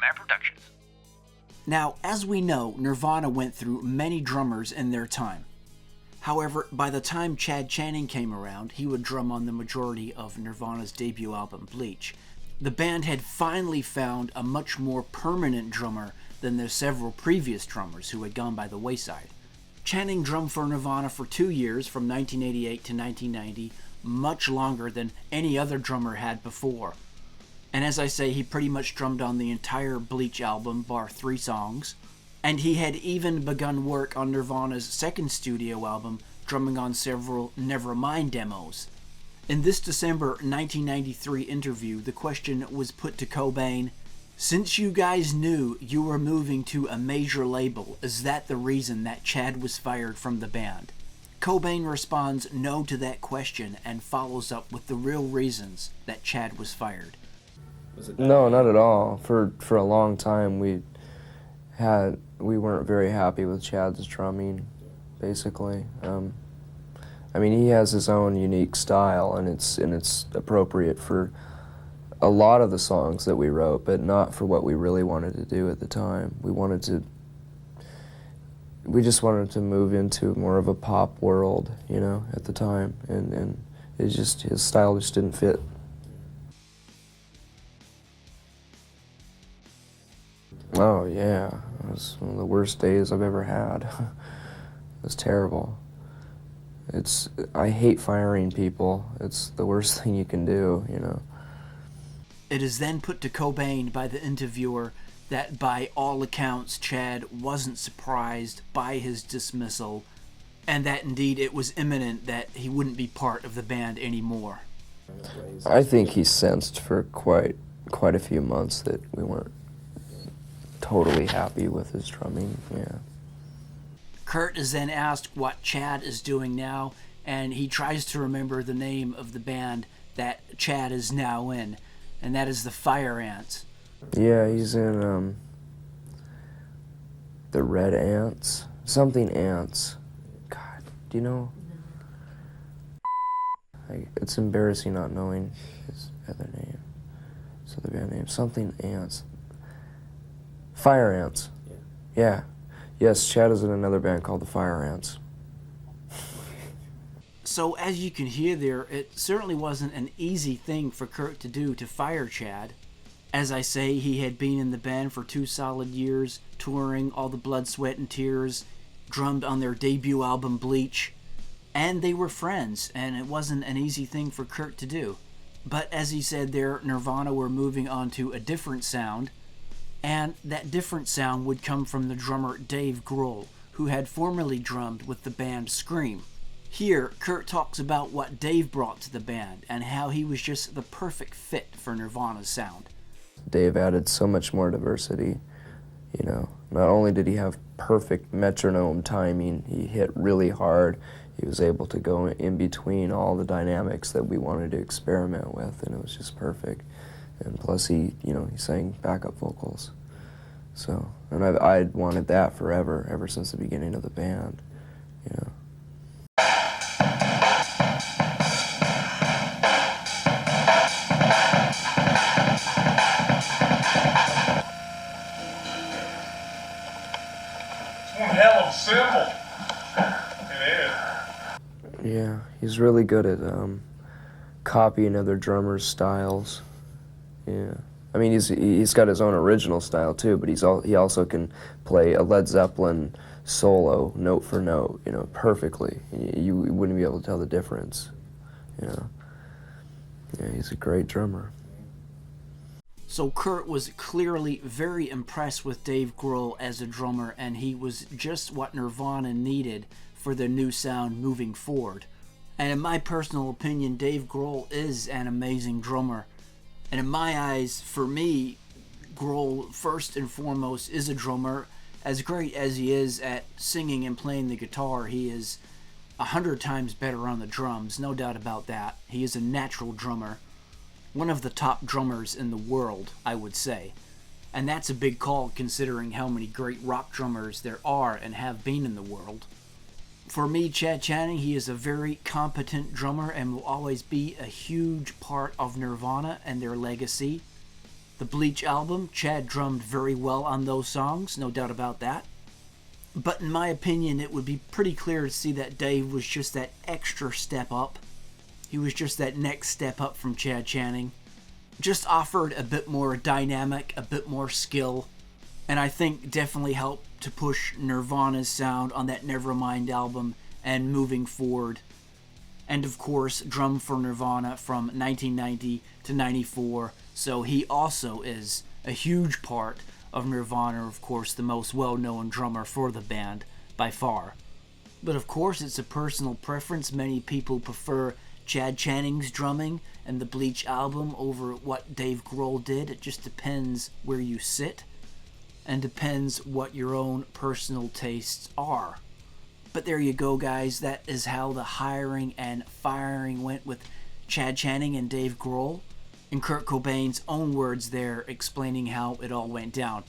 Empire Productions. Now, as we know, Nirvana went through many drummers in their time. However, by the time Chad Channing came around, he would drum on the majority of Nirvana's debut album, Bleach. The band had finally found a much more permanent drummer than their several previous drummers who had gone by the wayside. Channing drummed for Nirvana for 2 years, from 1988 to 1990, much longer than any other drummer had before. And as I say, he pretty much drummed on the entire Bleach album, bar 3 songs. And he had even begun work on Nirvana's second studio album, drumming on several Nevermind demos. In this December 1993 interview, the question was put to Cobain, "Since you guys knew you were moving to a major label, is that the reason that Chad was fired from the band?" Cobain responds no to that question and follows up with the real reasons that Chad was fired. No, not at all. For a long time we weren't very happy with Chad's drumming, basically. I mean, he has his own unique style, and it's appropriate for a lot of the songs that we wrote, but not for what we really wanted to do at the time. We just wanted to move into more of a pop world, at the time, and his style just didn't fit. Oh yeah, it was one of the worst days I've ever had. It was terrible. I hate firing people. It's the worst thing you can do, It is then put to Cobain by the interviewer that by all accounts Chad wasn't surprised by his dismissal, and that indeed it was imminent that he wouldn't be part of the band anymore. I think he sensed for quite a few months that we weren't totally happy with his drumming, yeah. Kurt is then asked what Chad is doing now, and he tries to remember the name of the band that Chad is now in, and that is the Fire Ants. Yeah, he's in the Red Ants, something Ants. God, do you know? It's embarrassing not knowing his other name. So the band name, something Ants. Fire Ants. Yeah. Yes, Chad is in another band called the Fire Ants. So as you can hear there, it certainly wasn't an easy thing for Kurt to do, to fire Chad. As I say, he had been in the band for 2 solid years, touring all the blood, sweat, and tears, drummed on their debut album Bleach, and they were friends, and it wasn't an easy thing for Kurt to do. But as he said there, Nirvana were moving on to a different sound, and that different sound would come from the drummer Dave Grohl, who had formerly drummed with the band Scream. Here, Kurt talks about what Dave brought to the band and how he was just the perfect fit for Nirvana's sound. Dave added so much more diversity, Not only did he have perfect metronome timing, he hit really hard. He was able to go in between all the dynamics that we wanted to experiment with, and it was just perfect. And plus he sang backup vocals. So, and I'd wanted that forever, ever since the beginning of the band, One hell of a symbol. It is. Yeah, he's really good at copying other drummers' styles. Yeah, I mean he's got his own original style too, but he also can play a Led Zeppelin solo note for note, perfectly. You wouldn't be able to tell the difference, Yeah, he's a great drummer. So Kurt was clearly very impressed with Dave Grohl as a drummer, and he was just what Nirvana needed for their new sound moving forward. And in my personal opinion, Dave Grohl is an amazing drummer. And in my eyes, for me, Grohl, first and foremost, is a drummer. As great as he is at singing and playing the guitar, he is 100 times better on the drums, no doubt about that. He is a natural drummer. One of the top drummers in the world, I would say. And that's a big call considering how many great rock drummers there are and have been in the world. For me, Chad Channing, he is a very competent drummer and will always be a huge part of Nirvana and their legacy. The Bleach album, Chad drummed very well on those songs, no doubt about that. But in my opinion, it would be pretty clear to see that Dave was just that extra step up. He was just that next step up from Chad Channing. Just offered a bit more dynamic, a bit more skill, and I think definitely helped to push Nirvana's sound on that Nevermind album and moving forward. And of course, drummed for Nirvana from 1990 to 94, so he also is a huge part of Nirvana, of course, the most well-known drummer for the band, by far. But of course, it's a personal preference. Many people prefer Chad Channing's drumming and the Bleach album over what Dave Grohl did. It just depends where you sit, and depends what your own personal tastes are. But there you go, guys. That is how the hiring and firing went with Chad Channing and Dave Grohl, in Kurt Cobain's own words there, explaining how it all went down.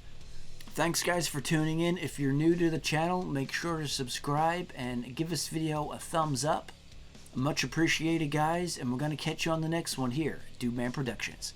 Thanks, guys, for tuning in. If you're new to the channel, make sure to subscribe and give this video a thumbs up. Much appreciated, guys, and we're going to catch you on the next one here at Dude Man Productions.